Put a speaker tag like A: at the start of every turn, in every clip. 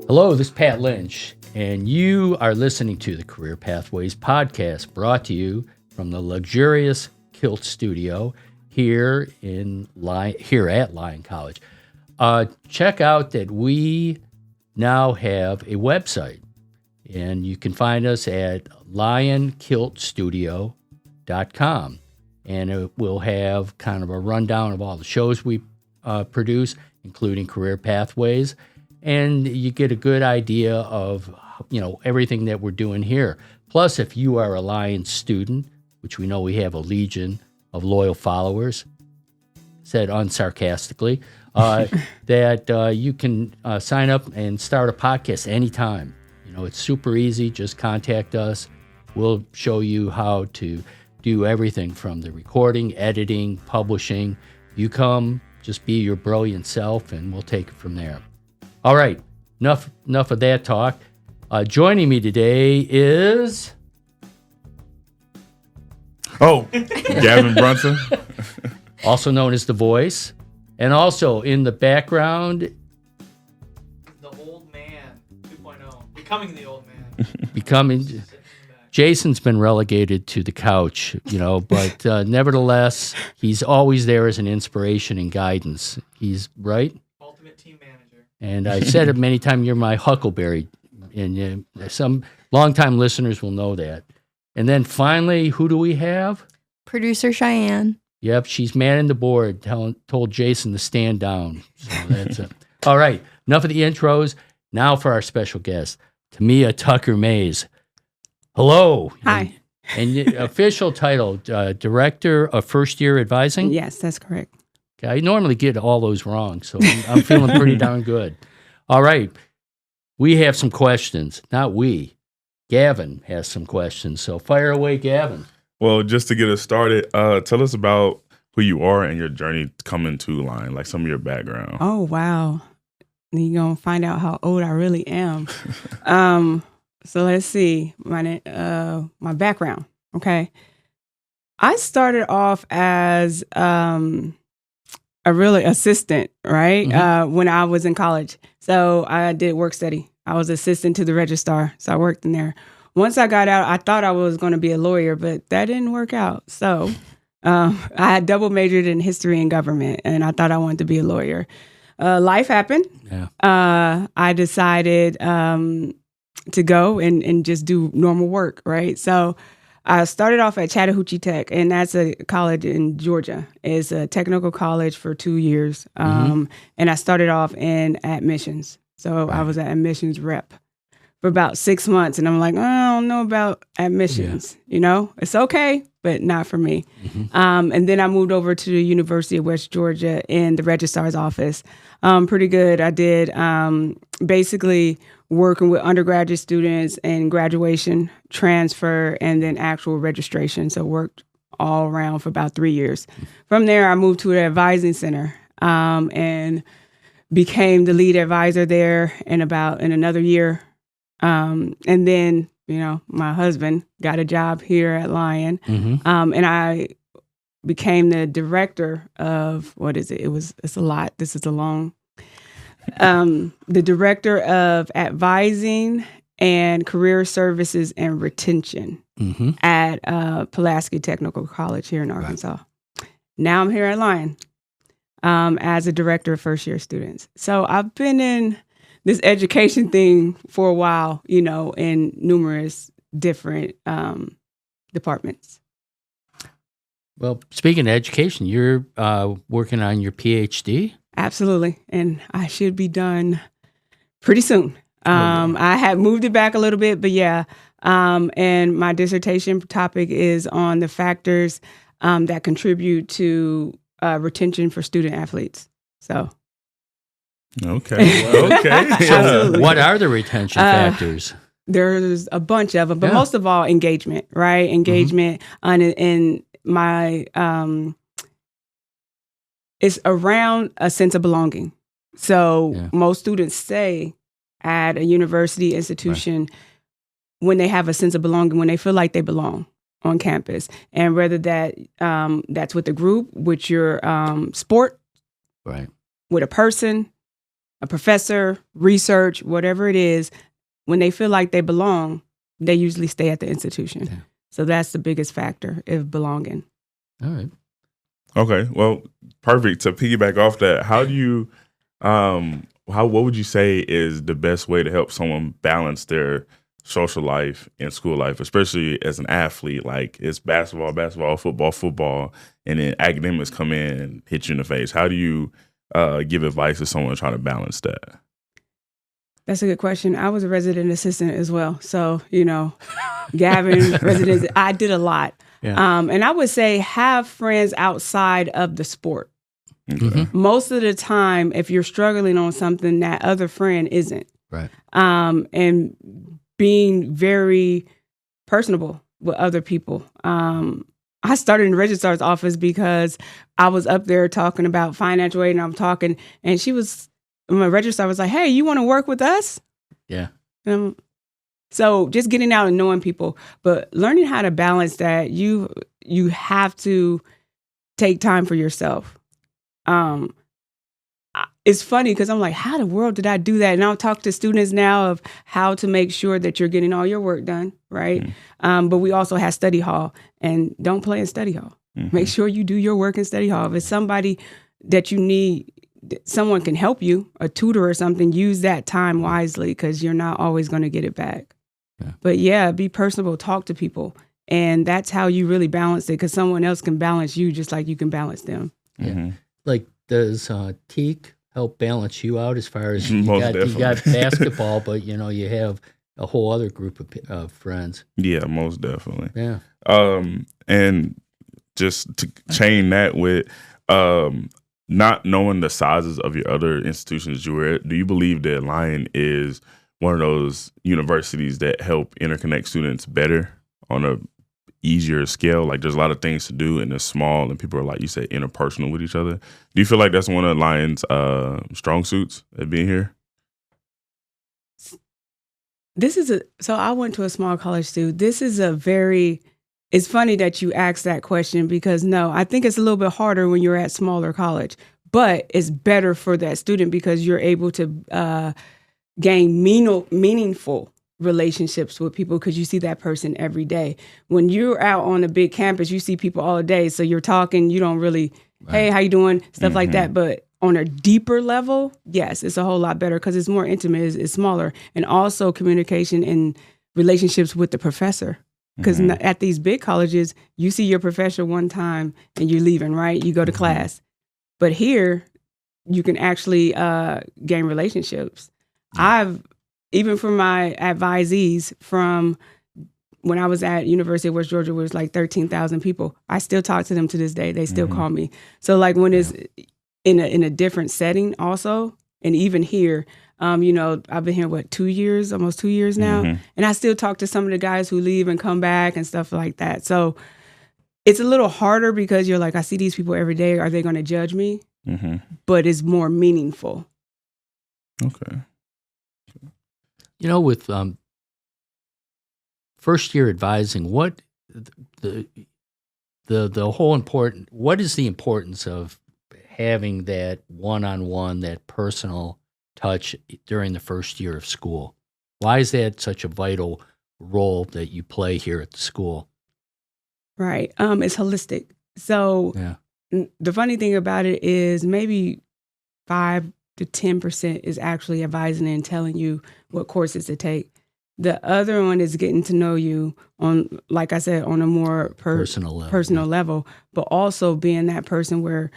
A: Hello, this is Pat Lynch, and you are listening to the Career Pathways podcast, brought to you from the luxurious KILT studio here at Lyon College. Check out that we now have a website, and you can find us at LyonKiltStudio.com, and it will have kind of a rundown of all the shows we produce, including Career Pathways, and you get a good idea of, everything that we're doing here. Plus, if you are a Lyon student, which we know we have a legion of loyal followers, said unsarcastically, that you can sign up and start a podcast anytime. It's super easy. Just contact us. We'll show you how to do everything from the recording, editing, publishing. You come, just be your brilliant self, and we'll take it from there. All right, enough of that talk. Joining me today is...
B: Gavin Brunson.
A: Also known as The Voice. And also in the background...
C: The old man, 2.0. Becoming the old man.
A: Jayson's been relegated to the couch, but nevertheless, he's always there as an inspiration and guidance. He's right.
C: Ultimate team manager.
A: And I've said it many times, you're my huckleberry, and some longtime listeners will know that. And then finally, who do we have?
D: Producer Cheyenne.
A: Yep, she's manning the board, told Jayson to stand down. So that's it. All right, enough of the intros. Now for our special guest, Tamija Tucker-Mays. Hello.
E: Hi.
A: And your official title, Director of First Year Advising?
E: Yes, that's correct.
A: Okay, I normally get all those wrong, so I'm feeling pretty darn good. All right. We have some questions. Not we. Gavin has some questions. So fire away, Gavin.
B: Well, just to get us started, tell us about who you are and your journey coming to Lyon, like some of your background.
E: Oh, wow. You're going to find out how old I really am. So let's see. My background, okay? I started off as a really assistant, right?
A: Mm-hmm.
E: When I was in college. So I did work study. I was assistant to the registrar, so I worked in there. Once I got out, I thought I was going to be a lawyer, but that didn't work out. So I had double majored in history and government, and I thought I wanted to be a lawyer. Life happened.
A: Yeah.
E: I decided to go and just do normal work, right? So I started off at Chattahoochee Tech, and that's a college in Georgia. It's a technical college for 2 years, and I started off in admissions. So I was an admissions rep for about 6 months, and I'm like, I don't know about admissions.
A: Yeah.
E: It's okay, but not for me. And then I moved over to the University of West Georgia in the registrar's office. Pretty good. I did basically working with undergraduate students and graduation, transfer, and then actual registration. So worked all around for about 3 years. From there, I moved to an advising center and became the lead advisor there in another year. And then, my husband got a job here at Lyon. And I became the director of, it's a lot. This is a long, the director of advising and career services and retention at Pulaski Technical College here in Arkansas. Right. Now I'm here at Lyon as a director of first year students. So I've been in this education thing for a while, in numerous different departments.
A: Well, speaking of education, you're working on your PhD?
E: Absolutely. And I should be done pretty soon. I had moved it back a little bit, but yeah. And my dissertation topic is on the factors that contribute to retention for student athletes. So.
B: Okay.
E: Absolutely.
A: What are the retention factors?
E: There's a bunch of them, but most of all, engagement, right? Engagement in my, it's around a sense of belonging. So most students stay at a university institution when they have a sense of belonging, when they feel like they belong. on campus. And whether that's with a group, with your sport,
A: Right.
E: with a person, a professor, research, whatever it is, when they feel like they belong, they usually stay at the institution.
A: Yeah.
E: So that's the biggest factor of belonging.
A: All right.
B: Okay, well, perfect. To piggyback off that, how do you, what would you say is the best way to help someone balance their social life and school life, especially as an athlete? Like it's basketball, football, and then academics come in and hit you in the face. How do you give advice to someone trying to balance that?
E: That's a good question. I was a resident assistant as well. So, Gavin, resident, I did a lot.
A: Yeah.
E: And I would say have friends outside of the sport.
B: Okay.
A: Mm-hmm.
E: Most of the time, if you're struggling on something, that other friend isn't.
A: Right.
E: And being very personable with other people. I started in the registrar's office because I was up there talking about financial aid, and I'm talking, and my registrar was like, "Hey, you want to work with us?"
A: Yeah.
E: So just getting out and knowing people, but learning how to balance that, you have to take time for yourself. It's funny because I'm like, how the world did I do that? And I'll talk to students now of how to make sure that you're getting all your work done, right?
B: Mm-hmm.
E: But we also have study hall, and don't play in study hall.
B: Mm-hmm.
E: Make sure you do your work in study hall. If it's somebody that you need, someone can help you, a tutor or something, use that time wisely because you're not always going to get it back.
A: Yeah.
E: But yeah, be personable, talk to people. And that's how you really balance it, because someone else can balance you just like you can balance them.
B: Mm-hmm.
A: Like, does Teak help balance you out as far as you
B: Most
A: got
B: definitely.
A: basketball, but you have a whole other group of friends.
B: Yeah, most definitely.
A: Yeah.
B: And just to chain that with not knowing the sizes of your other institutions you were at, do you believe that Lyon is one of those universities that help interconnect students better on a easier scale? Like there's a lot of things to do and they're small and people are, like you said, interpersonal with each other. Do you feel like that's one of Lyon's strong suits at being here?
E: So I went to a small college too. It's funny that you asked that question, because no, I think it's a little bit harder when you're at smaller college, but it's better for that student because you're able to gain meaningful relationships with people because you see that person every day. When you're out on a big campus, you see people all day. So you're talking, you don't really, hey, how you doing? Stuff like that. But on a deeper level, yes, it's a whole lot better because it's more intimate, it's smaller. And also communication and relationships with the professor. Because at these big colleges, you see your professor one time and you're leaving, right? You go to class. But here, you can actually gain relationships. Even from my advisees from when I was at University of West Georgia, where it was like 13,000 people, I still talk to them to this day. They still call me. So like when it's in a different setting also, and even here, I've been here, 2 years, almost 2 years now. And I still talk to some of the guys who leave and come back and stuff like that. So it's a little harder because you're like, I see these people every day. Are they going to judge me? But it's more meaningful.
B: Okay.
A: With first year advising, what the whole what is the importance of having that one-on-one, that personal touch during the first year of school? Why is that such a vital role that you play here at the school?
E: Right. It's holistic. So the funny thing about it is maybe 5 to 10% is actually advising and telling you what courses to take. The other one is getting to know you on, like I said, on a more personal level, but also being that person where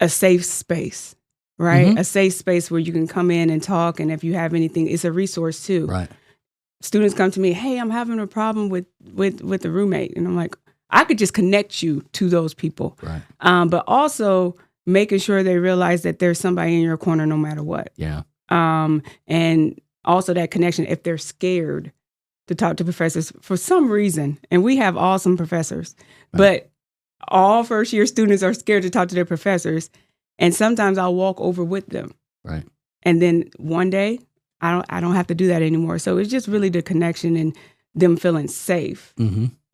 E: a safe space, right? A safe space where you can come in and talk. And if you have anything, it's a resource too.
A: Right.
E: Students come to me, hey, I'm having a problem with the roommate. And I'm like, I could just connect you to those people.
A: Right.
E: But also making sure they realize that there's somebody in your corner no matter what.
A: Yeah.
E: And also that connection if they're scared to talk to professors for some reason. And we have awesome professors, but all first year students are scared to talk to their professors. And sometimes I'll walk over with them.
A: Right.
E: And then one day I don't have to do that anymore. So it's just really the connection and them feeling safe.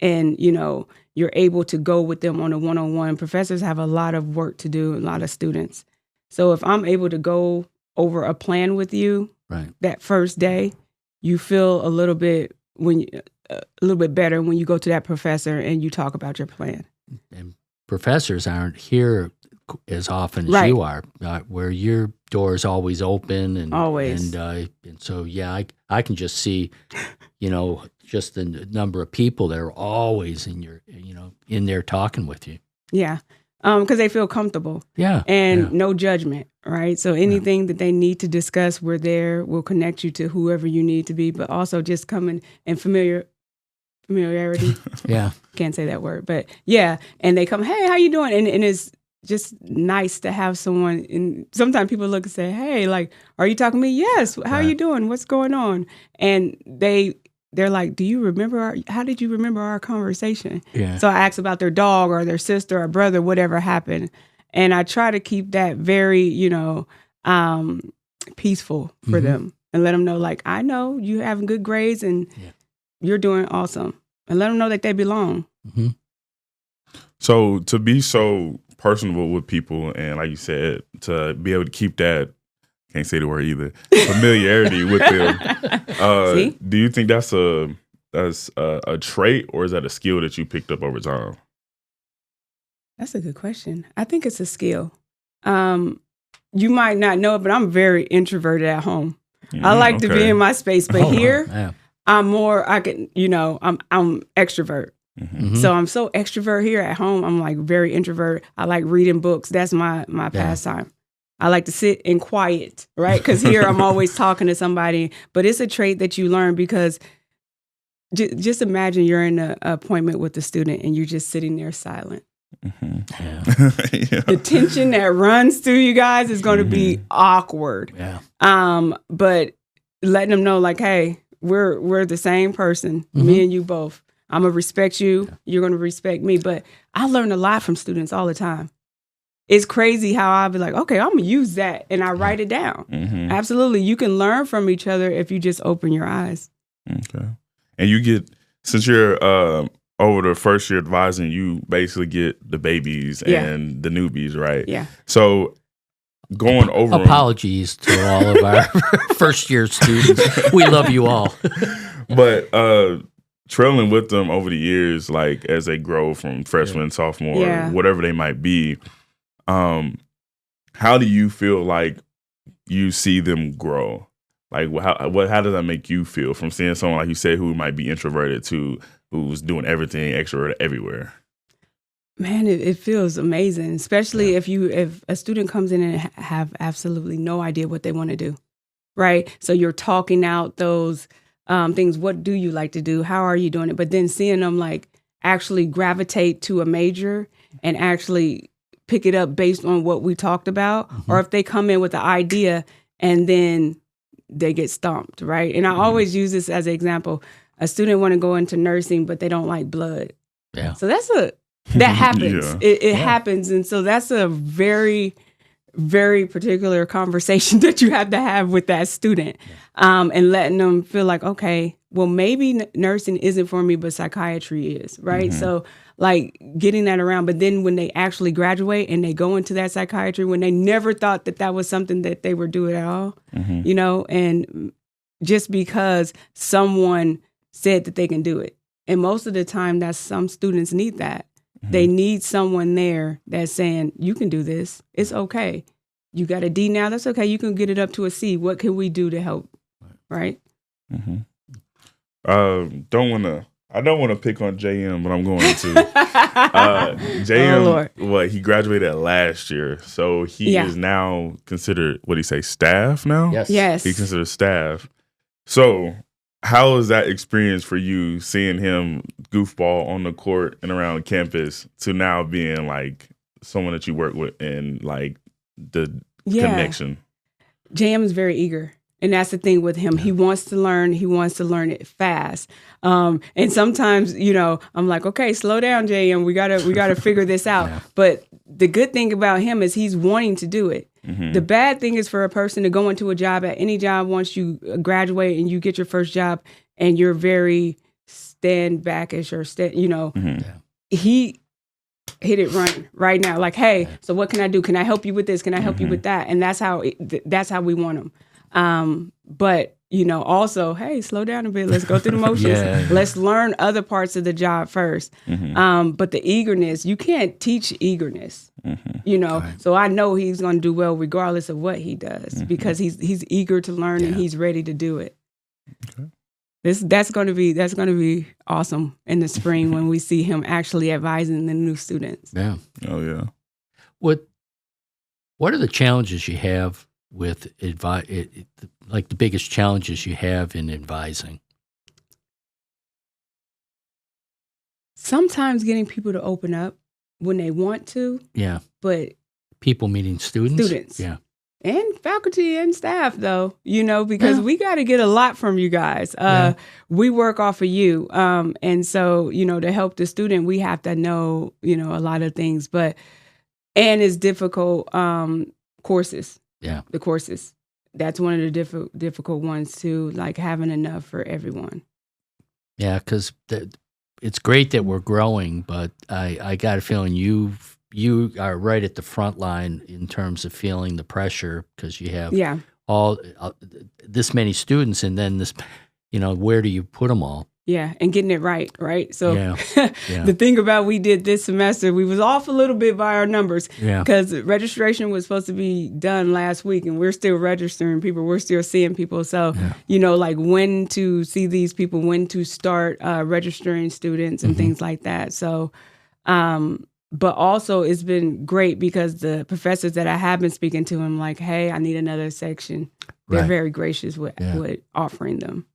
E: and, you're able to go with them on a one-on-one. Professors have a lot of work to do, a lot of students. So if I'm able to go over a plan with you that first day, you feel a little bit better when you go to that professor and you talk about your plan.
A: And professors aren't here as often as you are, where your door is always open and
E: always.
A: And so I can just see, just the number of people that are always in there talking with you.
E: Yeah. Because they feel comfortable.
A: Yeah.
E: And no judgment, right? So anything that they need to discuss, we're there. We'll connect you to whoever you need to be, but also just coming and familiarity.
A: Yeah.
E: Can't say that word, but yeah. And they come, hey, how you doing? And it's just nice to have someone. And sometimes people look and say, hey, like, are you talking to me? Yes. How are you doing? What's going on? And they're like, do you remember how did you remember our conversation? Yeah. So I ask about their dog or their sister or brother, whatever happened. And I try to keep that very, peaceful for them and let them know, like, I know you having good grades and you're doing awesome. And let them know that they belong.
A: Mm-hmm.
B: So to be so personable with people and, like you said, to be able to keep that, can't say the word either, familiarity with them. Do you think that's a trait, or is that a skill that you picked up over time?
E: That's a good question. I think it's a skill. You might not know it, but I'm very introverted at home. I like to be in my space, but here I'm more. I'm extrovert. Mm-hmm. So I'm so extrovert here at home. I'm like very introvert. I like reading books. That's my pastime. I like to sit in quiet, right? Because here I'm always talking to somebody. But it's a trait that you learn because just imagine you're in an appointment with a student and you're just sitting there silent.
B: Mm-hmm.
A: Yeah.
E: The tension that runs through you guys is going to be awkward.
A: Yeah.
E: But letting them know, like, hey, we're the same person, me and you both. I'm going to respect you. Yeah. You're going to respect me. But I learn a lot from students all the time. It's crazy how I'll be like, okay, I'm going to use that. And I write it down. Mm-hmm. Absolutely. You can learn from each other if you just open your eyes.
B: Okay. And you get, since you're over the first year advising, you basically get the babies and the newbies, right?
E: Yeah.
B: So going over
A: apologies to all of our first year students. We love you all.
B: But trailing with them over the years, like as they grow from freshman, sophomore, whatever they might be, how do you feel like you see them grow? Like how does that make you feel from seeing someone, like you said, who might be introverted to who's doing everything extroverted everywhere?
E: Man, it feels amazing, especially if a student comes in and have absolutely no idea what they want to do, right? So you're talking out those things. What do you like to do? How are you doing it? But then seeing them like actually gravitate to a major and actually pick it up based on what we talked about, or if they come in with the idea and then they get stomped, right? And I always use this as an example. A student want to go into nursing, but they don't like blood. Yeah. So that happens. It happens. And so that's a very, very particular conversation that you have to have with that student, and letting them feel like, okay, well, maybe nursing isn't for me, but psychiatry is, right? Mm-hmm. So like getting that around. But then when they actually graduate and they go into that psychiatry, when they never thought that was something that they were doing at all, and just because someone said that they can do it. And most of the time, that's some students need that. They need someone there that's saying, you can do this. It's okay. You got a D now. That's okay. You can get it up to a C. What can we do to help? Right?
B: Mm-hmm. I don't want to pick on JM, but I'm going to. JM, he graduated last year. So he is now considered, what do you say, staff now?
E: Yes.
B: He's considered staff. So how is that experience for you, seeing him goofball on the court and around campus, to now being like someone that you work with and like the connection?
E: JM is very eager. And that's the thing with him. He wants to learn. He wants to learn it fast. And sometimes, I'm like, okay, slow down, JM. We gotta figure this out. Yeah. But the good thing about him is he's wanting to do it. Mm-hmm. The bad thing is for a person to go into a job at any job once you graduate and you get your first job and you're very stand back as your
B: Mhm.
E: he hit it right now. Like, hey, so what can I do? Can I help you with this? Can I help you with that? And that's how we want them. But also, hey, slow down a bit. Let's go through the motions.
A: Yeah.
E: Let's learn other parts of the job first. But the eagerness, you can't teach eagerness.
A: Right.
E: So I know he's going to do well regardless of what he does because he's eager to learn and he's ready to do it.
B: Okay.
E: That's going to be awesome in the spring when we see him actually advising the new students.
A: Yeah.
B: Oh yeah.
A: What are the challenges you have with like the biggest challenges you have in advising?
E: Sometimes getting people to open up when they want to,
A: Yeah.
E: but
A: People meeting students?
E: Students.
A: Yeah.
E: and faculty and staff though, because we got to get a lot from you guys. We work off of you. And so, to help the student, we have to know, a lot of things, and it's difficult, courses.
A: Yeah.
E: The courses. That's one of the difficult ones too, like having enough for everyone.
A: Yeah. Cause it's great that we're growing, but I got a feeling you are right at the front line in terms of feeling the pressure because you have all this many students, and then this, where do you put them all?
E: Yeah, and getting it right. So
A: Yeah.
E: the thing about we did this semester, we was off a little bit by our numbers because registration was supposed to be done last week, and we're still registering people. We're still seeing people. So, like when to see these people, when to start registering students and things like that. So, but also it's been great because the professors that I have been speaking to, I'm like, hey, I need another section. They're very gracious with offering them.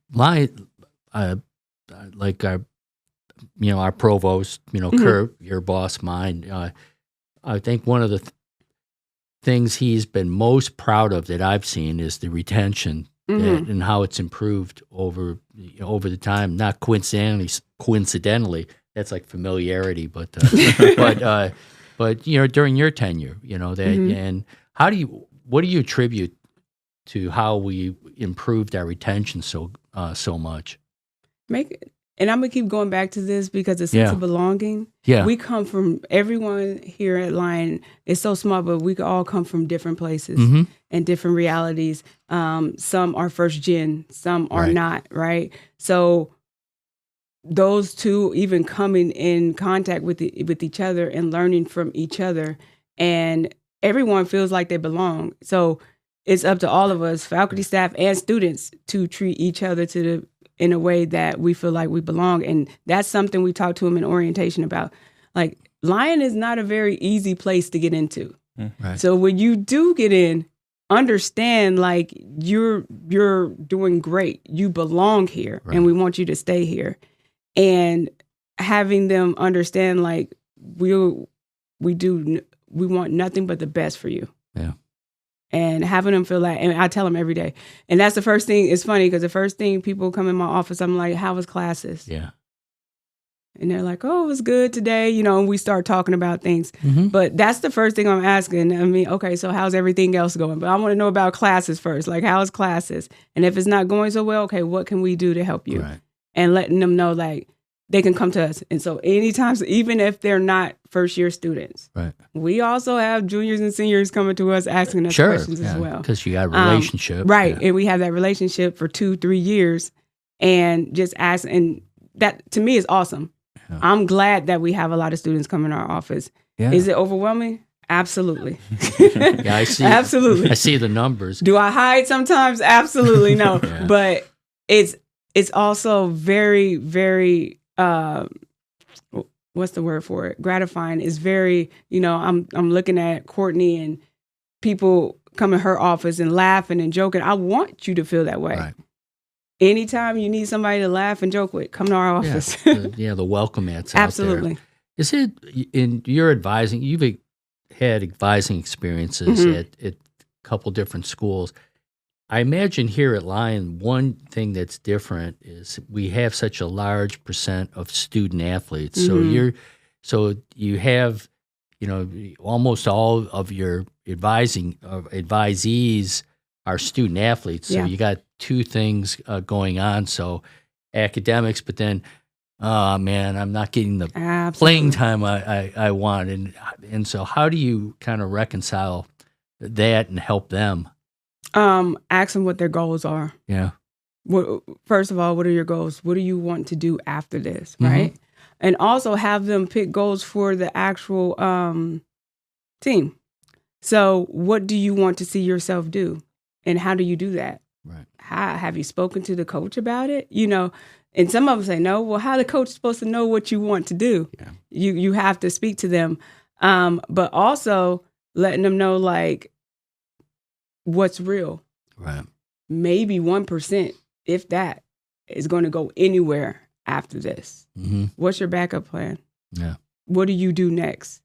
A: My, like our provost, Kurt, your boss, mine. I think one of the things he's been most proud of that I've seen is the retention and how it's improved over the time. Not coincidentally, that's like familiarity, but during your tenure, and what do you attribute to how we improved our retention so much?
E: And I'm gonna keep going back to this because the sense of belonging.
A: Yeah,
E: we come from, everyone here at Lyon is so small, but we all come from different places and different realities. Some are first gen, some are not. Right, so those two even coming in contact with each other and learning from each other, and everyone feels like they belong. So it's up to all of us, faculty, staff, and students, to treat each other in a way that we feel like we belong. And that's something we talked to them in orientation about. Like, Lyon is not a very easy place to get into.
A: Right.
E: So when you do get in, understand like you're doing great. You belong here, and we want you to stay here. And having them understand like we want nothing but the best for you.
A: Yeah.
E: And having them feel like, and I tell them every day. And that's the first thing. It's funny because the first thing people come in my office, I'm like, how was classes?
A: Yeah.
E: And they're like, oh, it was good today, and we start talking about things. But that's the first thing I'm asking. I mean, okay, so how's everything else going? But I want to know about classes first. Like, how's classes? And if it's not going so well, okay, what can we do to help you?
A: Right.
E: And letting them know, like, they can come to us. And so anytime, even if they're not first-year students, we also have juniors and seniors coming to us asking us questions as well. Because
A: you got a relationship.
E: And we have that relationship for 2-3 years and just ask. And that, to me, is awesome. Yeah. I'm glad that we have a lot of students come in our office. Yeah. Is it overwhelming? Absolutely.
A: Yeah, I see.
E: Absolutely.
A: I see the numbers.
E: Do I hide sometimes? Absolutely no. But it's also very, very what's the word for it? Gratifying. Is very, I'm looking at Courtney and people come in her office and laughing and joking. I want you to feel that way. Right. Anytime you need somebody to laugh and joke with, come to our office.
A: The welcome mats out
E: Absolutely.
A: There. Is it in your advising? You've had advising experiences at a couple different schools. I imagine here at Lyon, one thing that's different is we have such a large percent of student athletes. So you have, almost all of your advisees are student athletes. So you got two things going on. So academics, but then, oh man, I'm not getting the
E: Absolutely.
A: playing time I want. And so how do you kind of reconcile that and help them?
E: Ask them what their goals are.
A: Yeah.
E: First of all, what are your goals? What do you want to do after this,
A: Mm-hmm.
E: right? And also have them pick goals for the actual team. So what do you want to see yourself do? And how do you do that?
A: Right.
E: How, have you spoken to the coach about it? You know, and some of them say no. Well, how the coach supposed to know what you want to do?
A: Yeah.
E: You have to speak to them, but also letting them know like what's real.
A: Right.
E: Maybe 1%, if that, is going to go anywhere after this.
A: Mm-hmm.
E: What's your backup plan?
A: Yeah.
E: What do you do next?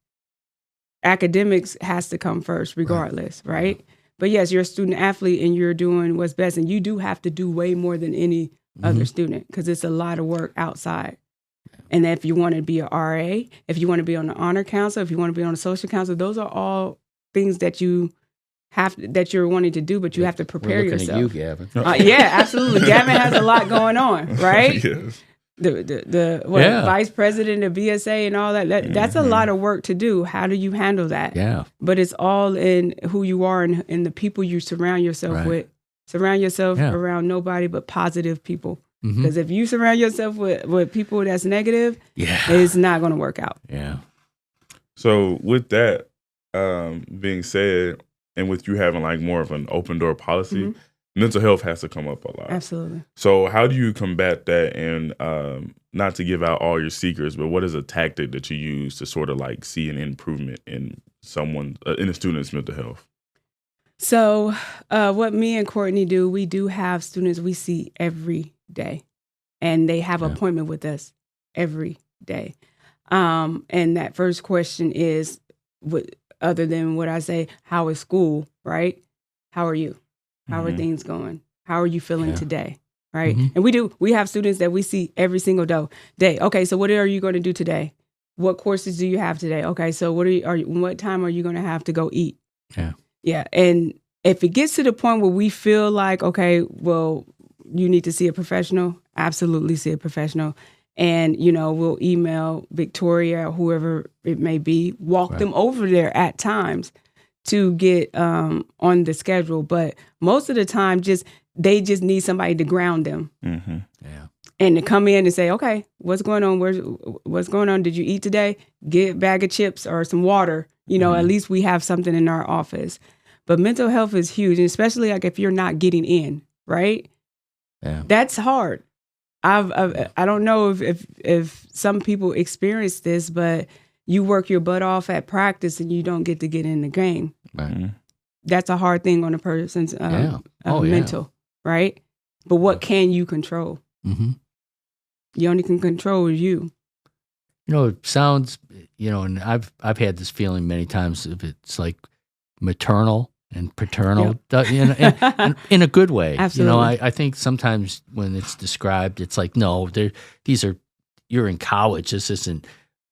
E: Academics has to come first, regardless, right? But yes, you're a student athlete and you're doing what's best, and you do have to do way more than any other student because it's a lot of work outside. And if you want to be a RA, if you want to be on the honor council, if you want to be on the social council, those are all things that you that you're wanting to do, but you have to prepare
A: We're looking
E: yourself.
A: at you, Gavin.
E: Yeah, absolutely. Gavin has a lot going on, right?
B: Yes.
E: The
A: Yeah.
E: vice president of BSA and all that. That's a lot of work to do. How do you handle that?
A: Yeah.
E: But it's all in who you are and the people you surround yourself
A: Right.
E: with. Surround yourself
A: Yeah.
E: around nobody but positive people.
A: Mm-hmm.
E: Because if you surround yourself with people that's negative,
A: Yeah.
E: it's not going to work out.
A: Yeah.
B: So with that being said, and with you having like more of an open door policy,
E: Mhm.
B: mental health has to come up a lot.
E: Absolutely.
B: So how do you combat that? And not to give out all your secrets, but what is a tactic that you use to sort of like see an improvement in someone in a student's mental health?
E: So what me and Courtney do, we do have students we see every day, and they have an appointment with us every day. And that first question is, other than what I say, how is school, right? How are you? How are things going? How are you feeling today? Right.
A: Mhm.
E: And we have students that we see every single day. Okay, so what are you going to do today? What courses do you have today? Okay, so what time are you going to have to go eat?
A: Yeah.
E: Yeah. And if it gets to the point where we feel like, okay, well, you need to see a professional, absolutely see a professional. And, we'll email Victoria or whoever it may be, walk them over there at times to get on the schedule. But most of the time, they just need somebody to ground them.
B: Mm-hmm.
A: Yeah.
E: And to come in and say, okay, what's going on? What's going on? Did you eat today? Get a bag of chips or some water. At least we have something in our office. But mental health is huge, and especially like if you're not getting in, right?
A: Yeah.
E: That's hard. I don't know if some people experience this, but you work your butt off at practice and you don't get to get in the game.
A: Right.
E: That's a hard thing on a person's mental, right? But what can you control?
A: Mm-hmm.
E: You only can control you.
A: It sounds, and I've had this feeling many times if it's like maternal and paternal, in a good way.
E: Absolutely.
A: I think sometimes when it's described, it's like, no, you're in college. This isn't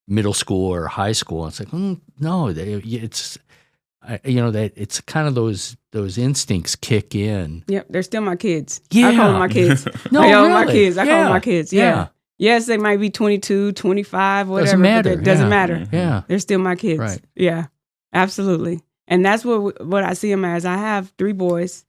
A: middle school or high school. It's like, no, it's, that it's kind of those instincts kick in.
E: Yep, they're still my kids.
A: Yeah.
E: I call them my kids.
A: No,
E: I call them
A: really?
E: my kids. I call them my kids. Yeah.
A: Yeah.
E: Yes, they might be 22, 25, whatever.
A: Doesn't matter.
E: But it doesn't
A: Yeah.
E: matter.
A: Yeah.
E: They're still my kids.
A: Right.
E: Yeah, absolutely. And that's what I see them as. I have 3 boys,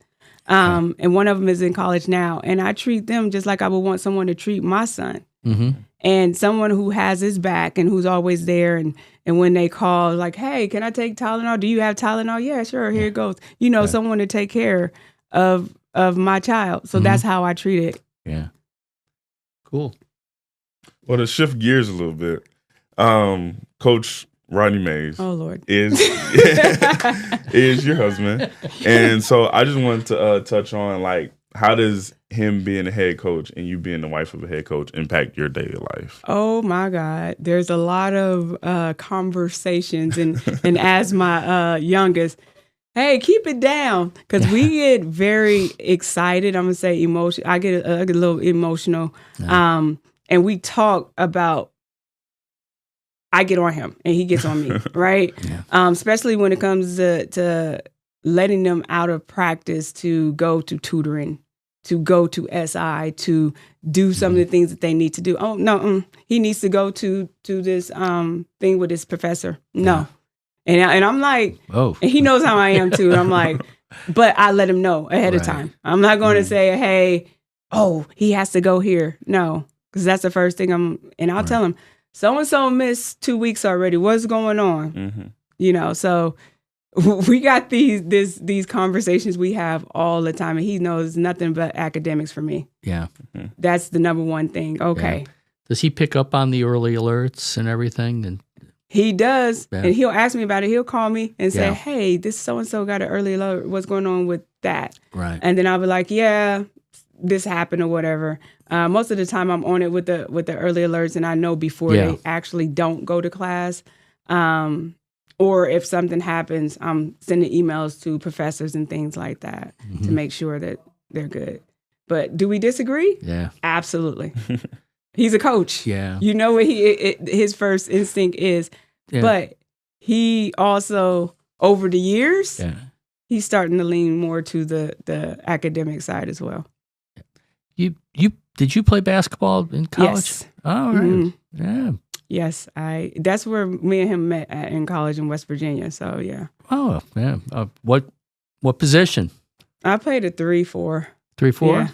E: and one of them is in college now. And I treat them just like I would want someone to treat my son.
A: Mm-hmm.
E: And someone who has his back and who's always there. And when they call, like, hey, can I take Tylenol? Do you have Tylenol? Yeah, sure. Here it goes. Someone to take care of my child. So that's how I treat it.
A: Yeah. Cool.
B: Well, to shift gears a little bit, Coach Rodney Mays
E: Oh, Lord.
B: is your husband. And so I just wanted to touch on, like, how does him being a head coach and you being the wife of a head coach impact your daily life?
E: Oh, my God. There's a lot of conversations. And as my youngest, hey, keep it down. Because we get very excited. I'm going to say emotional. I get a little emotional.
A: Yeah.
E: And we talk about, I get on him and he gets on me, right?
A: Yeah.
E: Especially when it comes to letting them out of practice to go to tutoring to go to SI to do some of the things that they need to do. Oh no, he needs to go to this thing with his professor. No, and I'm like, and he knows how I am too. And I'm like, but I let him know ahead of time. I'm not going to say, hey, he has to go here. No, because that's the first thing I'll tell him. So and so missed 2 weeks already. What's going on? So we got these conversations we have all the time, and he knows nothing but academics for me.
A: Yeah.
E: That's the number one thing. Okay.
A: Yeah. Does he pick up on the early alerts and everything? And
E: he does. Yeah. And he'll ask me about it. He'll call me and say, hey, this so-and-so got an early alert. What's going on with that?
A: Right.
E: And then I'll be like, yeah, this happened or whatever. Most of the time I'm on it with the early alerts, and I know before they actually don't go to class. Or if something happens, I'm sending emails to professors and things like that to make sure that they're good. But do we disagree?
A: Yeah.
E: Absolutely. He's a coach.
A: Yeah.
E: You know what his first instinct is. Yeah. But he also, over the years, he's starting to lean more to the academic side as well.
A: Did you play basketball in college?
E: Yes.
A: Oh, right. Yeah.
E: Yes, that's where me and him met in college in West Virginia. So yeah.
A: Oh, yeah. What position?
E: I played a 3-4.
A: 3-4?
E: Yeah.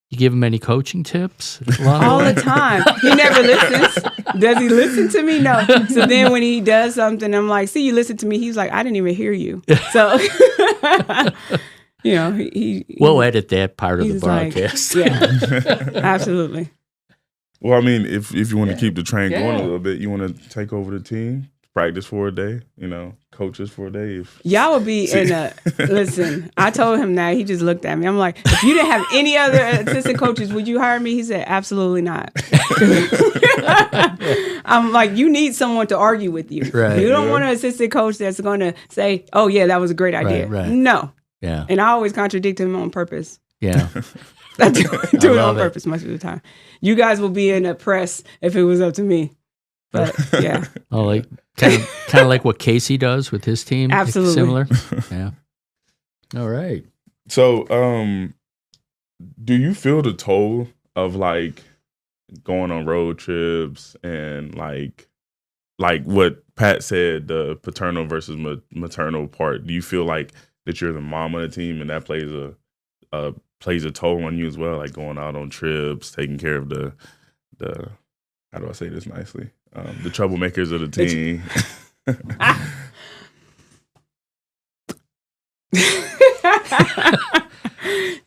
A: You give him any coaching tips?
E: All the time. He never listens. Does he listen to me? No. So then when he does something, I'm like, see, you listen to me. He's like, I didn't even hear you. So,
A: we'll edit that part of the broadcast.
E: Like, yeah, absolutely.
B: Well, I mean, if you want to keep the train going a little bit, you want to take over the team, practice for a day, coaches for a day.
E: Y'all would be listen, I told him that. He just looked at me. I'm like, if you didn't have any other assistant coaches, would you hire me? He said, absolutely not. I'm like, you need someone to argue with you.
A: Right,
E: you don't want an assistant coach that's going to say, oh, yeah, that was a great idea.
A: Right.
E: No.
A: Yeah.
E: And I always contradict him on purpose.
A: Yeah.
E: I do it on purpose most of the time. You guys will be in the press if it was up to me. But yeah.
A: Oh, like kind of like what Casey does with his team.
E: Absolutely.
A: Similar. Yeah. All right.
B: So, do you feel the toll of like going on road trips and like what Pat said, the paternal versus maternal part? Do you feel like that you're the mom of the team and that plays a toll on you as well, like going out on trips, taking care of the how do I say this nicely? The troublemakers of the team.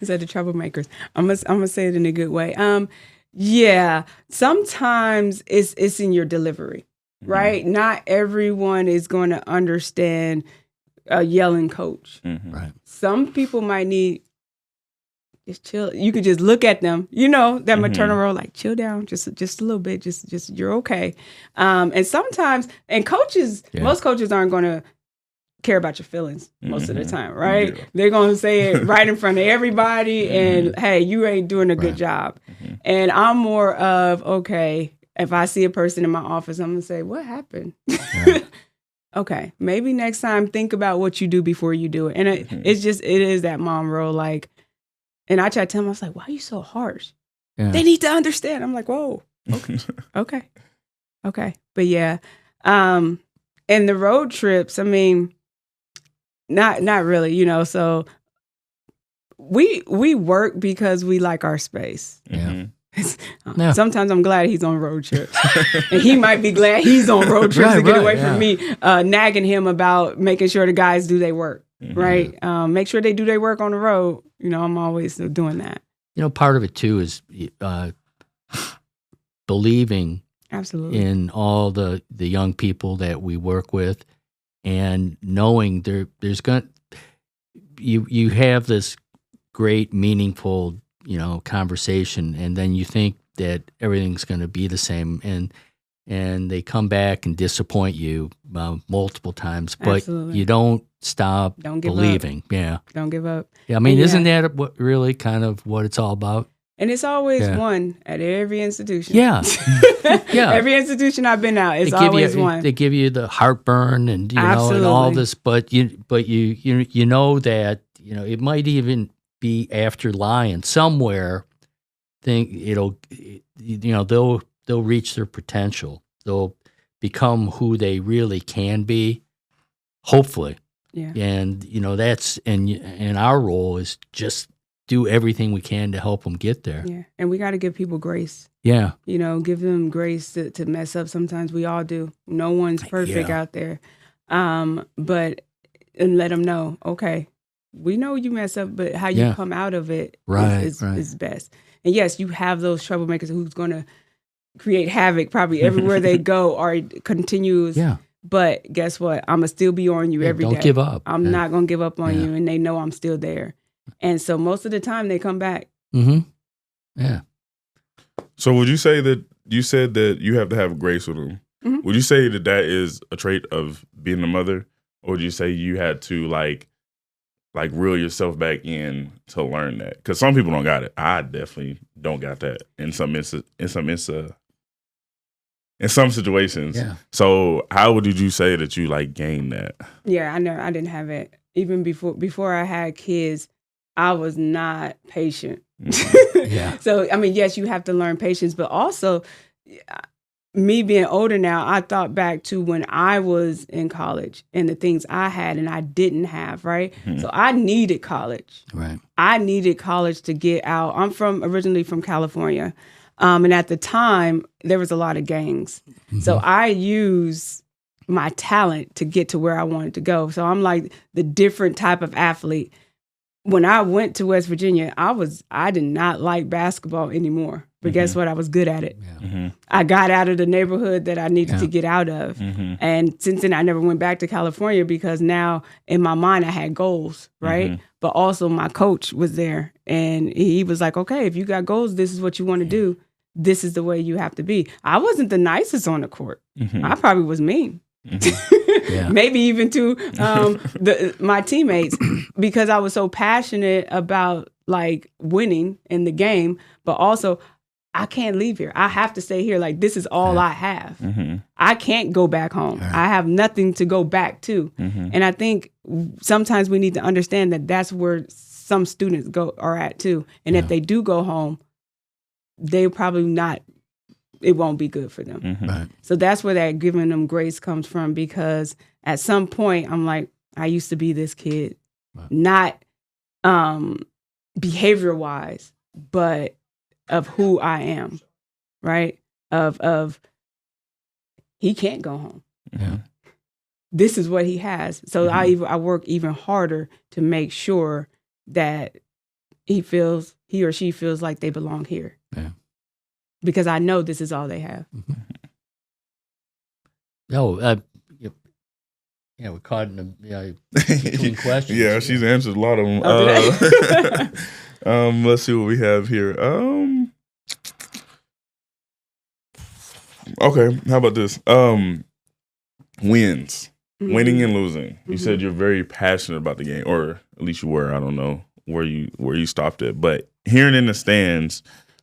E: Is that the troublemakers? I'm gonna say it in a good way. Yeah, sometimes it's in your delivery, right? Not everyone is going to understand a yelling coach.
A: Right.
E: Some people might need just chill. You could just look at them, that maternal role, like chill down, just a little bit, just you're okay. And sometimes, coaches, most coaches aren't going to care about your feelings most of the time, right? Yeah. They're going to say it right in front of everybody, and hey, you ain't doing a good job. And I'm more of, okay, if I see a person in my office, I'm going to say, what happened? Okay, maybe next time think about what you do before you do it. And it is that mom role, like. And I tried to tell him, I was like, why are you so harsh? Yeah. They need to understand. I'm like, whoa, okay. But yeah. And the road trips, I mean, not really, so we work because we like our space.
A: Yeah.
E: Sometimes I'm glad he's on road trips. And he might be glad he's on road trips to get away from me nagging him about making sure the guys do their work. Right. Make sure they do their work on the road. I'm always doing that.
A: Part of it too is believing
E: absolutely
A: in all the young people that we work with, and knowing there's you have this great meaningful conversation, and then you think that everything's going to be the same, and they come back and disappoint you multiple times, but
E: absolutely.
A: You don't stop believing.
E: Up.
A: Yeah.
E: Don't give up.
A: Yeah, I mean, isn't that what really kind of what it's all about?
E: And it's always one at every institution.
A: Yeah. Yeah.
E: Every institution I've been at, it's always one.
A: They give you the heartburn and and all this, but you know that it might even be after Lyon somewhere, think they'll reach their potential. They'll become who they really can be, hopefully.
E: Yeah.
A: And that's and our role is just do everything we can to help them get there.
E: Yeah. And we got to give people grace.
A: Yeah.
E: Give them grace to mess up. Sometimes we all do. No one's perfect out there. But and let them know, okay, we know you mess up, but how you come out of it is best. And yes, you have those troublemakers who's going to create havoc probably everywhere they go or continues. Yeah. But guess what? I'm going to still be on you every day.
A: Don't give up.
E: I'm not going to give up on you, and they know I'm still there. And so most of the time they come back.
A: Mm-hmm. Yeah.
B: So would you say that you said that you have to have grace with them? Mm-hmm. Would you say that is a trait of being a mother? Or would you say you had to like reel yourself back in to learn that? Because some people don't got it. I definitely don't got that in some situations. Yeah. So how would you say that you gained that?
E: Yeah, I didn't have it. Even before I had kids, I was not patient. Mm-hmm. Yeah. So, I mean, yes, you have to learn patience, but also me being older now, I thought back to when I was in college and the things I had and I didn't have, right? Mm-hmm. So I needed college.
A: Right.
E: I needed college to get out. I'm originally from California. And at the time, there was a lot of gangs. Mm-hmm. So I used my talent to get to where I wanted to go. So I'm like the different type of athlete. When I went to West Virginia, I did not like basketball anymore. But guess what? I was good at it. Yeah. Mm-hmm. I got out of the neighborhood that I needed to get out of. Mm-hmm. And since then, I never went back to California because now in my mind, I had goals, right? Mm-hmm. But also my coach was there. And he was like, okay, if you got goals, this is what you want to do. This is the way you have to be. I wasn't the nicest on the court. Mm-hmm. I probably was mean. Mm-hmm. Yeah. Maybe even to my teammates because I was so passionate about winning in the game, but also I can't leave here. I have to stay here. This is all I have. Mm-hmm. I can't go back home. Right. I have nothing to go back to. Mm-hmm. And I think sometimes we need to understand that that's where some students are at too. And if they do go home, they probably not. It won't be good for them. Mm-hmm. Right. So that's where that giving them grace comes from because at some point I'm like, I used to be this kid, not behavior-wise, but of who I am, right? Of he can't go home. Yeah. This is what he has. So I work even harder to make sure that he or she feels like they belong here. Yeah. Because I know this is all they have. Mm-hmm.
A: We're caught in between questions.
B: Yeah, she's answered a lot of them. Let's see what we have here. Okay, how about this? Wins, winning and losing. Mm-hmm. You said you're very passionate about the game, or at least you were. I don't know where you stopped at, but hearing in the stands.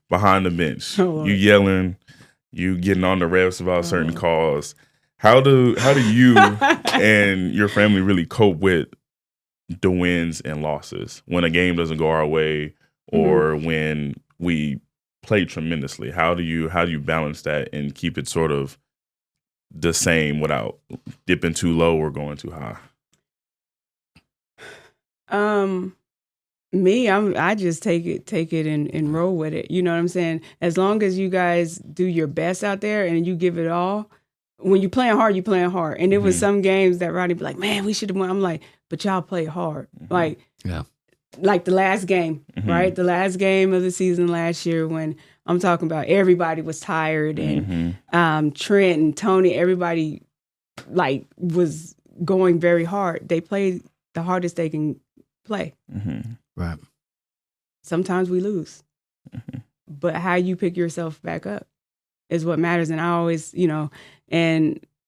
B: Behind the bench, you yelling, you getting on the refs about certain calls. How do you and your family really cope with the wins and losses when a game doesn't go our way or when we play tremendously? How do you balance that and keep it sort of the same without dipping too low or going too high?
E: Me, I just take it and roll with it. You know what I'm saying? As long as you guys do your best out there and you give it all, when you're playing hard, you're playing hard. And there was some games that Rodney be like, man, we should have won. I'm like, but y'all play hard. Mm-hmm. Like the last game, right? The last game of the season last year when I'm talking about everybody was tired and Trent and Tony, everybody was going very hard. They played the hardest they can play. Mm-hmm.
A: Right.
E: Sometimes we lose, but how you pick yourself back up is what matters. And I always, and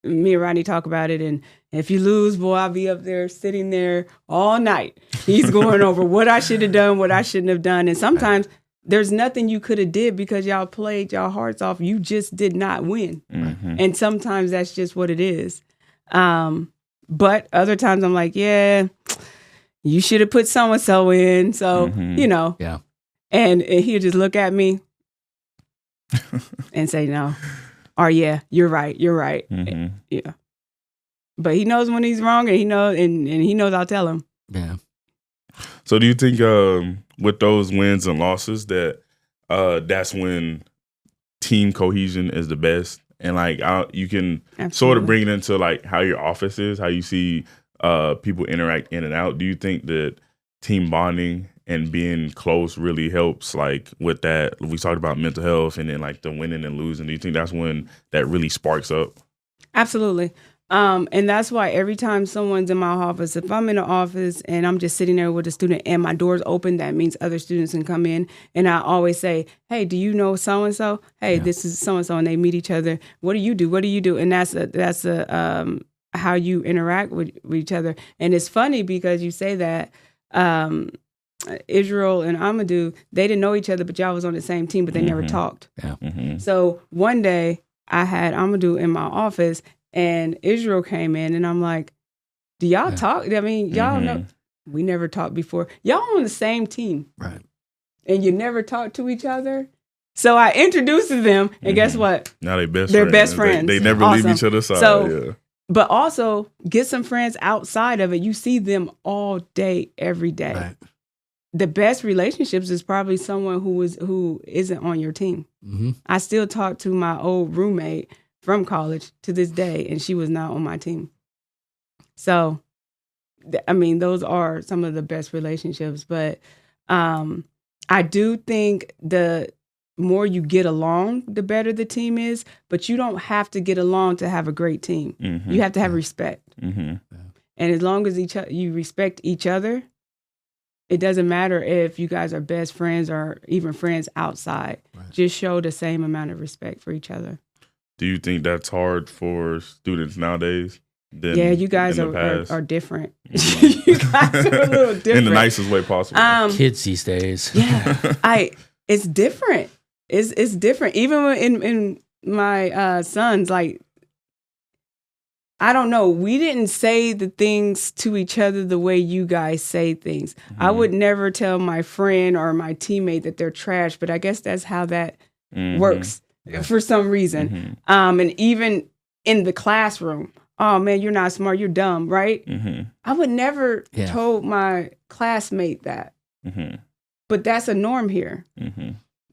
E: me and Rodney talk about it. And if you lose, boy, I'll be up there sitting there all night. He's going over what I should have done, what I shouldn't have done. And sometimes there's nothing you could have did because y'all played y'all hearts off. You just did not win. Mm-hmm. And sometimes that's just what it is. But other times I'm like, yeah, you should have put so and so in. So
A: Yeah.
E: and he'll just look at me and say no, or yeah, you're right. Yeah. But he knows when he's wrong, and he knows I'll tell him.
A: Yeah.
B: So do you think with those wins and losses that that's when team cohesion is the best? And like you can sort of bring it into like how your office is, how you see people interact in and out. Do you think that team bonding and being close really helps like with that? We talked about mental health and then like the winning and losing. Do you think that's when that really sparks up?
E: Absolutely. And that's why every time someone's in my office, if I'm in the office and I'm just sitting there with a student and my door's open, that means other students can come in. And I always say, hey, do you know so-and-so? Hey, this is so-and-so. And they meet each other. What do you do? What do you do? And that's how you interact with each other. And it's funny because you say that Israel and Amadou, they didn't know each other, but y'all was on the same team, but they never talked.
A: Yeah.
E: So one day I had Amadou in my office and Israel came in and I'm like, do y'all talk? I mean, y'all know, we never talked before. Y'all on the same team.
A: Right.
E: And you never talk to each other. So I introduced them and guess what?
B: Now they're
E: best friends.
B: They never leave each other's side.
E: So, but also get some friends outside of it. You see them all day, every day.
A: Right.
E: The best relationships is probably someone who isn't on your team.
A: Mm-hmm.
E: I still talk to my old roommate from college to this day, and she was not on my team. So, I mean, those are some of the best relationships. But I do think the more you get along, the better the team is. But you don't have to get along to have a great team. You have to have respect. And as long as you respect each other, it doesn't matter if you guys are best friends or even friends outside. Right. Just show the same amount of respect for each other.
B: Do you think that's hard for students nowadays?
E: Yeah, you guys are different. You guys are a little different.
B: In the nicest way possible.
A: Kids these days.
E: Yeah, it's different. It's different. Even in my sons, like, I don't know. We didn't say the things to each other the way you guys say things. I would never tell my friend or my teammate that they're trash, but I guess that's how that works for some reason. And even in the classroom, oh man, you're not smart, you're dumb, right? I would never told my classmate that. But that's a norm here.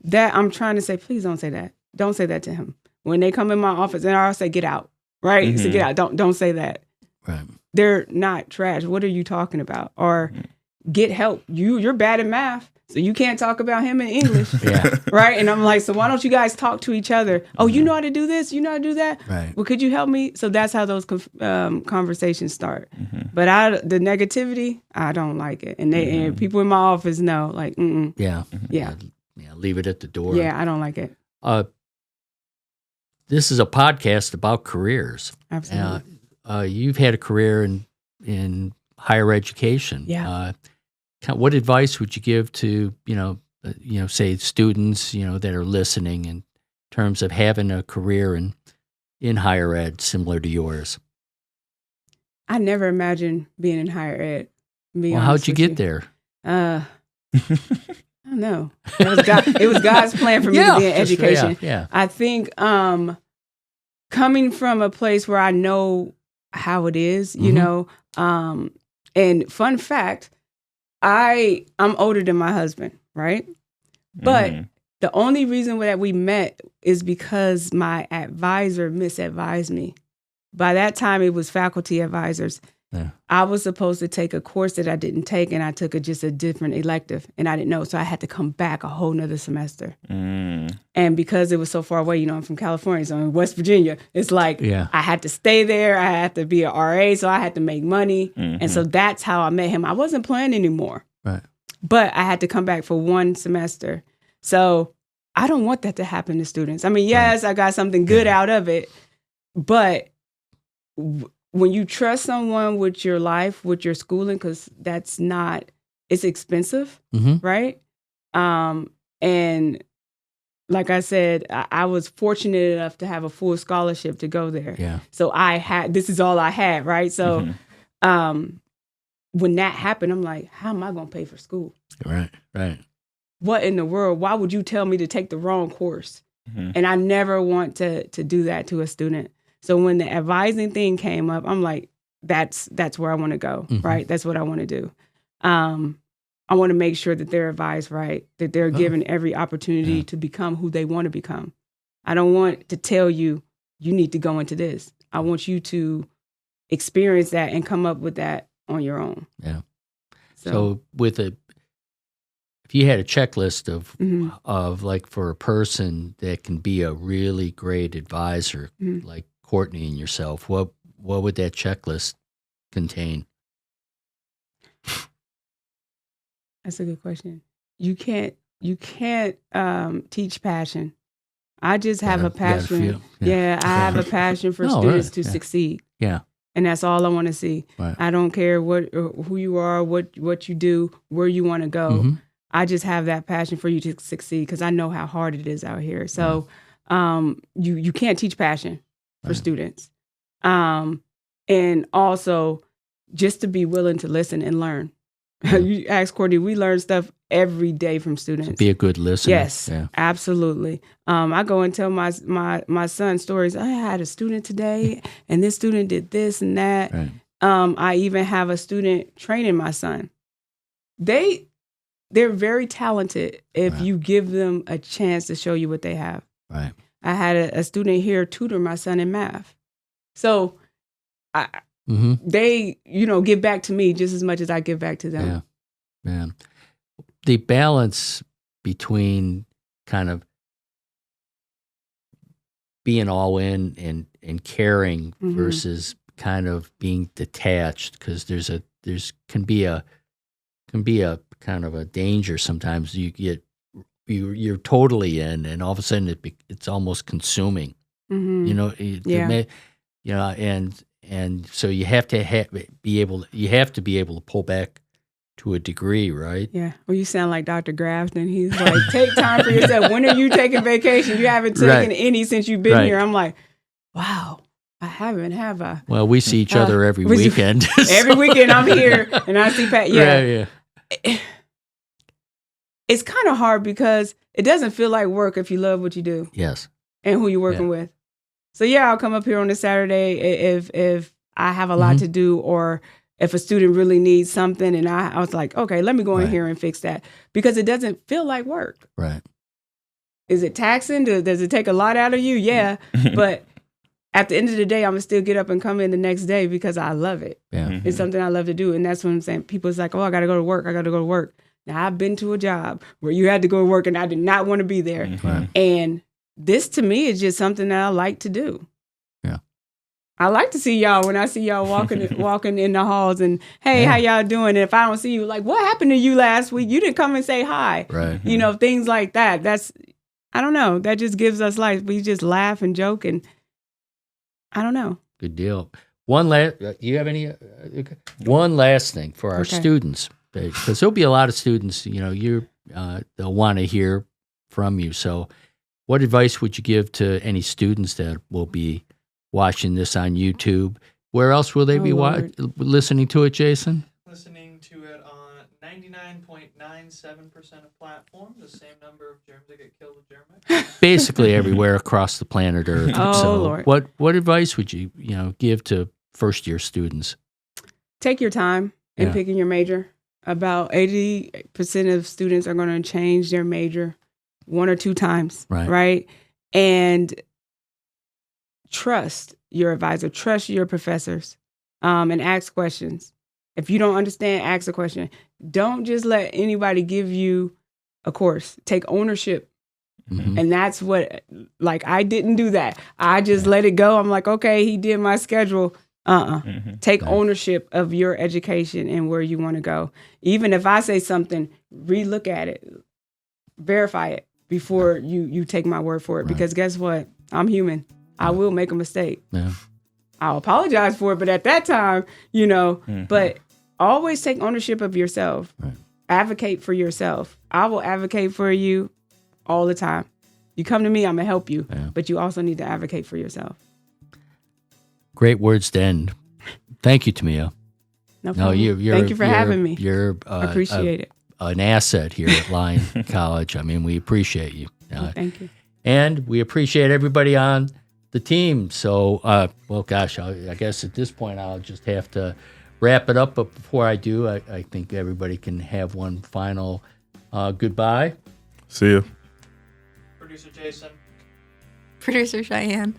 E: That I'm trying to say, please don't say that. Don't say that to him. When they come in my office, and I'll say, get out. Right? So get out. Don't say that.
A: Right.
E: They're not trash. What are you talking about? Or get help. You're bad at math, so you can't talk about him in English. Right? And I'm like, so why don't you guys talk to each other? Oh, you know how to do this? You know how to do that?
A: Right.
E: Well, could you help me? So that's how those conversations start. But the negativity, I don't like it. And and people in my office know, like,
A: Yeah. Leave it at the door.
E: Yeah, I don't like it.
A: This is a podcast about careers.
E: Absolutely.
A: You've had a career in higher education.
E: Yeah.
A: What advice would you give to say students that are listening in terms of having a career in higher ed similar to yours?
E: I never imagined being in higher ed.
A: Well, how'd you get there?
E: I don't know. It was God's plan for me to be in education.
A: Yeah.
E: I think coming from a place where I know how it is, and fun fact, I'm older than my husband, right? But the only reason that we met is because my advisor misadvised me. By that time, it was faculty advisors. Yeah. I was supposed to take a course that I didn't take, and I took just a different elective, and I didn't know. So I had to come back a whole nother semester. And because it was so far away, I'm from California, so in West Virginia, it's like I had to stay there. I had to be an RA, so I had to make money. And so that's how I met him. I wasn't playing anymore.
A: Right.
E: But I had to come back for one semester. So I don't want that to happen to students. I mean, yes, I got something good out of it, but when you trust someone with your life, with your schooling, because it's expensive, right? And like I said, I was fortunate enough to have a full scholarship to go there.
A: Yeah.
E: So this is all I had, right? So when that happened, I'm like, how am I going to pay for school?
A: Right.
E: What in the world? Why would you tell me to take the wrong course? And I never want to do that to a student. So when the advising thing came up, I'm like, that's where I want to go, right? That's what I want to do. I want to make sure that they're advised right, that they're given every opportunity to become who they want to become. I don't want to tell you, you need to go into this. I want you to experience that and come up with that on your own.
A: Yeah. So if you had a checklist of like for a person that can be a really great advisor, like Courtney and yourself, what would that checklist contain?
E: That's a good question. You can't teach passion. I just have a passion. I have a passion for students to succeed.
A: Yeah.
E: And that's all I want to see.
A: Right.
E: I don't care who you are, what you do, where you want to go. I just have that passion for you to succeed because I know how hard it is out here. So you can't teach passion for students. And also just to be willing to listen and learn. You ask Courtney, we learn stuff every day from students.
A: So be a good listener.
E: Yes, absolutely. I go and tell my son stories. I had a student today, and this student did this and that.
A: Right.
E: I even have a student training my son. They're very talented if you give them a chance to show you what they have.
A: Right.
E: I had a student here tutor my son in math. So they, give back to me just as much as I give back to them.
A: Yeah. The balance between kind of being all in and caring versus kind of being detached, because can be a kind of a danger sometimes. You're totally in, and all of a sudden it's almost consuming. And so you have to be able to pull back to a degree, right?
E: Yeah. Well, you sound like Dr. Grafton. He's like, take time for yourself. When are you taking vacation? You haven't taken any since you've been here. I'm like, wow, I haven't, have I?
A: Well, we see each other every weekend.
E: Every weekend I'm here and I see Pat. Yeah.
A: Right,
E: It's kind of hard because it doesn't feel like work if you love what you do.
A: Yes.
E: And who you're working with. So I'll come up here on a Saturday if I have a lot to do, or if a student really needs something, and I was like, okay, let me go in here and fix that, because it doesn't feel like work.
A: Right.
E: Is it taxing? Does it take a lot out of you? Yeah. But at the end of the day, I'm gonna still get up and come in the next day because I love it.
A: Yeah.
E: It's something I love to do, and that's what I'm saying. People's like, oh, I gotta go to work. Now I've been to a job where you had to go to work, and I did not want to be there. And this to me is just something that I like to do.
A: Yeah.
E: I like to see y'all when I see y'all walking in the halls and, hey, how y'all doing? And if I don't see you, like, what happened to you last week? You didn't come and say hi.
A: Right.
E: Things like that. That's, I don't know. That just gives us life. We just laugh and joke, and I don't know.
A: Good deal. Do you have any? One last thing for our students, because there'll be a lot of students, they'll want to hear from you. So what advice would you give to any students that will be watching this on YouTube? Where else will they be listening to it, Jayson?
C: Listening to it on 99.97% of platforms, the same number of germs that get killed with germites.
A: Basically everywhere across the planet Earth.
E: Lord.
A: What advice would you give to first-year students?
E: Take your time in picking your major. About 80% of students are going to change their major one or two times, right? And trust your advisor, trust your professors, and ask questions. If you don't understand, ask a question. Don't just let anybody give you a course. Take ownership. And that's what, I didn't do that. I just let it go. I'm like, okay, he did my schedule. Take ownership of your education and where you want to go. Even if I say something, relook at it, verify it before you take my word for it. Because guess what? I'm human. I will make a mistake.
A: Yeah.
E: I'll apologize for it, but at that time, but always take ownership of yourself.
A: Right.
E: Advocate for yourself. I will advocate for you all the time. You come to me, I'm going to help you, but you also need to advocate for yourself.
A: Great words to end. Thank you, Tamija.
E: No
A: No,
E: problem.
A: you're
E: Thank you for having me.
A: You're
E: I appreciate it.
A: an asset here at Lyon College. I mean, we appreciate you.
E: Thank you.
A: And we appreciate everybody on the team. So, well, gosh, I guess at this point I'll just have to wrap it up. But before I do, I think everybody can have one final goodbye.
B: See you.
C: Producer Jayson.
D: Producer Cheyenne.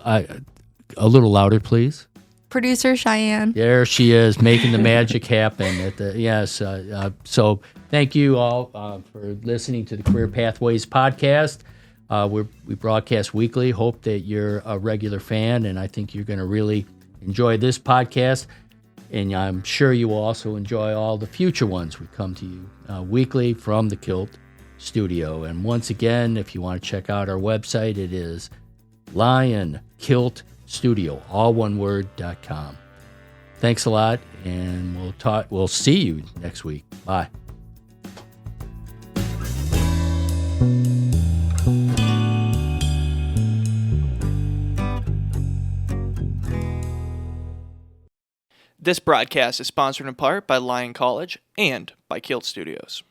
A: A little louder, please.
D: Producer Cheyenne.
A: There she is, making the magic happen. So thank you all for listening to the Career Pathways podcast. We broadcast weekly. Hope that you're a regular fan, and I think you're going to really enjoy this podcast. And I'm sure you will also enjoy all the future ones. We come to you weekly from the KILT studio. And once again, if you want to check out our website, it is Lyon KILT Studio, all one word.com. Thanks a lot, and we'll see you next week. Bye.
C: This broadcast is sponsored in part by Lyon College and by KILT Studios.